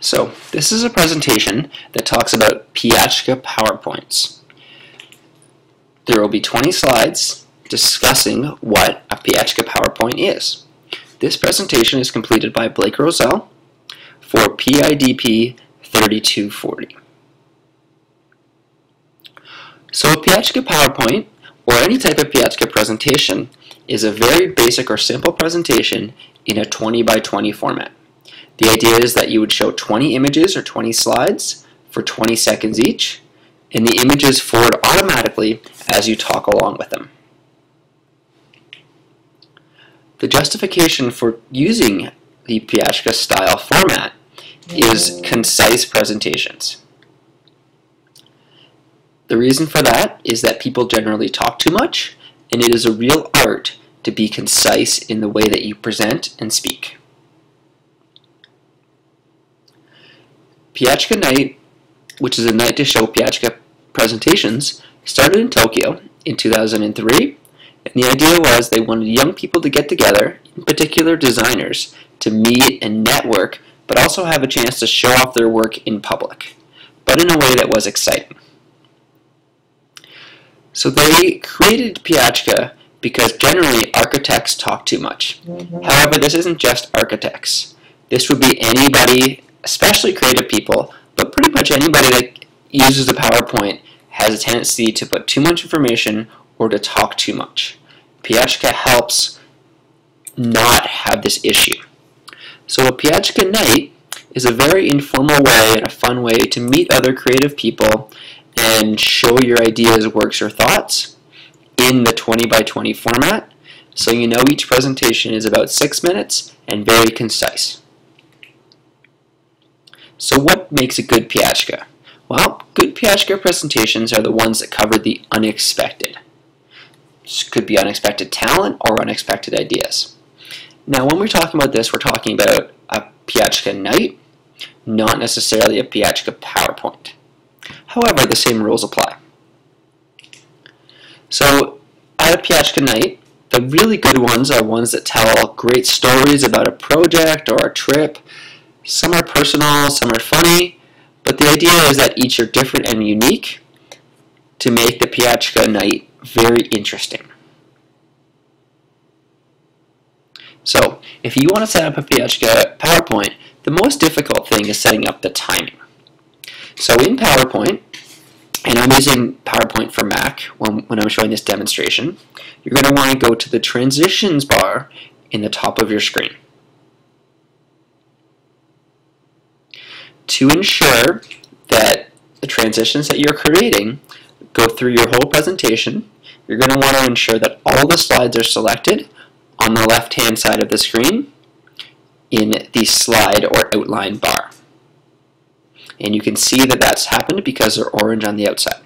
So this is a presentation that talks about Pecha PowerPoints. There will be 20 slides discussing what a Pecha PowerPoint is. This presentation is completed by Blake Roselle for PIDP 3240. So a Pecha PowerPoint, or any type of Pecha presentation, is a very basic or simple presentation in a 20 by 20 format. The idea is that you would show 20 images or 20 slides for 20 seconds each, and the images forward automatically as you talk along with them. The justification for using the Pecha style format is concise presentations. The reason for that is that people generally talk too much, and it is a real art to be concise in the way that you present and speak. Pecha Night, which is a night to show Pecha presentations, started in Tokyo in 2003, and the idea was they wanted young people to get together, in particular designers, to meet and network, but also have a chance to show off their work in public, but in a way that was exciting. So they created Pecha because generally architects talk too much. However, this isn't just architects. This would be anybody, especially creative people, but pretty much anybody that uses a PowerPoint has a tendency to put too much information or to talk too much. Pecha helps not have this issue. So a Pecha night is a very informal way and a fun way to meet other creative people and show your ideas, works, or thoughts in the 20 by 20 format, so you know each presentation is about 6 minutes and very concise. So what makes a good Pecha? Well, good Pecha presentations are the ones that cover the unexpected. This could be unexpected talent or unexpected ideas. Now when we're talking about this, we're talking about a Pecha night, not necessarily a Pecha PowerPoint. However, the same rules apply. So at a Pecha night, the really good ones are ones that tell great stories about a project or a trip. Some are personal, some are funny, but the idea is that each are different and unique to make the Pecha night very interesting. So if you want to set up a Pecha PowerPoint, the most difficult thing is setting up the timing. So in PowerPoint, and I'm using PowerPoint for Mac when I'm showing this demonstration, you're going to want to go to the transitions bar in the top of your screen. To ensure that the transitions that you're creating go through your whole presentation, you're going to want to ensure that all the slides are selected on the left-hand side of the screen in the slide or outline bar. And you can see that that's happened because they're orange on the outside.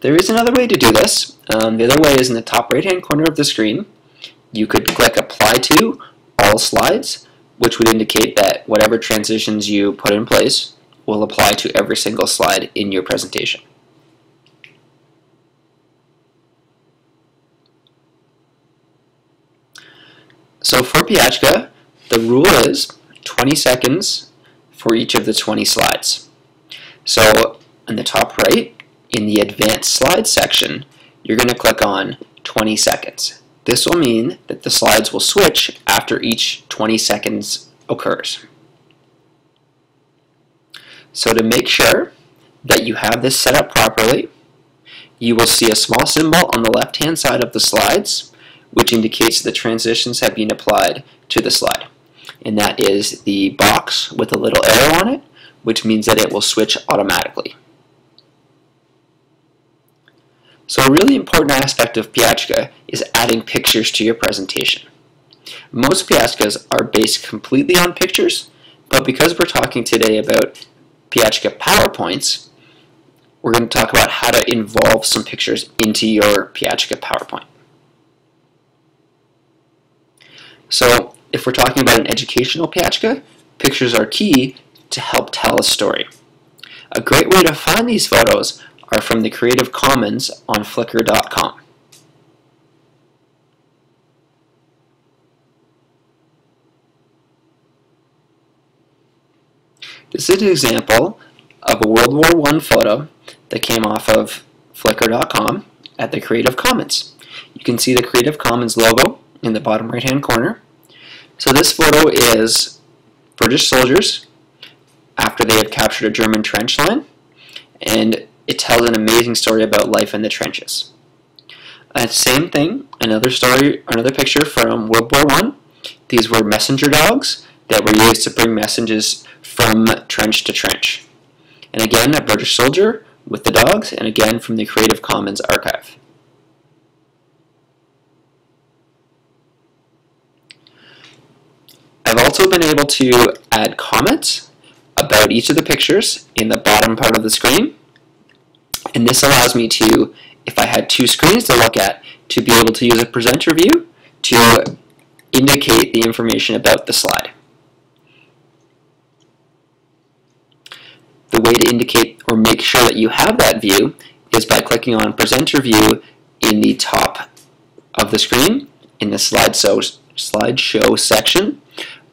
There is another way to do this. The other way is in the top right-hand corner of the screen. You could click Apply to All Slides, which would indicate that whatever transitions you put in place will apply to every single slide in your presentation. So for Pecha, the rule is 20 seconds for each of the 20 slides. So in the top right, in the Advanced Slides section, you're going to click on 20 seconds. This will mean that the slides will switch after each 20 seconds occurs. So to make sure that you have this set up properly, you will see a small symbol on the left-hand side of the slides, which indicates the transitions have been applied to the slide. And that is the box with a little arrow on it, which means that it will switch automatically. So a really important aspect of Pecha is adding pictures to your presentation. Most Pechas are based completely on pictures, but because we're talking today about Pecha PowerPoints, we're going to talk about how to involve some pictures into your Pecha PowerPoint. So if we're talking about an educational Pecha, pictures are key to help tell a story. A great way to find these photos are from the Creative Commons on Flickr.com. This is an example of a World War I photo that came off of Flickr.com at the Creative Commons. You can see the Creative Commons logo in the bottom right-hand corner. So this photo is British soldiers after they have captured a German trench line, and it tells an amazing story about life in the trenches. Same thing, another picture from World War I. These were messenger dogs that were used to bring messages from trench to trench. And again, a British soldier with the dogs, and again from the Creative Commons archive. I've also been able to add comments about each of the pictures in the bottom part of the screen. And this allows me to, if I had two screens to look at, to be able to use a presenter view to indicate the information about the slide. The way to indicate or make sure that you have that view is by clicking on Presenter View in the top of the screen in the slideshow section,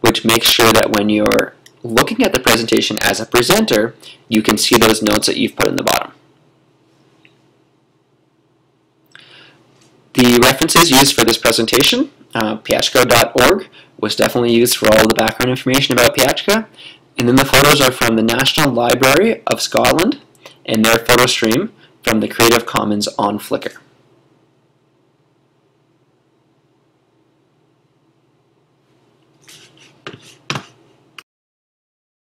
which makes sure that when you're looking at the presentation as a presenter, you can see those notes that you've put in the bottom. The references used for this presentation, Piachka.org, was definitely used for all the background information about Piachka. And then the photos are from the National Library of Scotland and their photo stream from the Creative Commons on Flickr.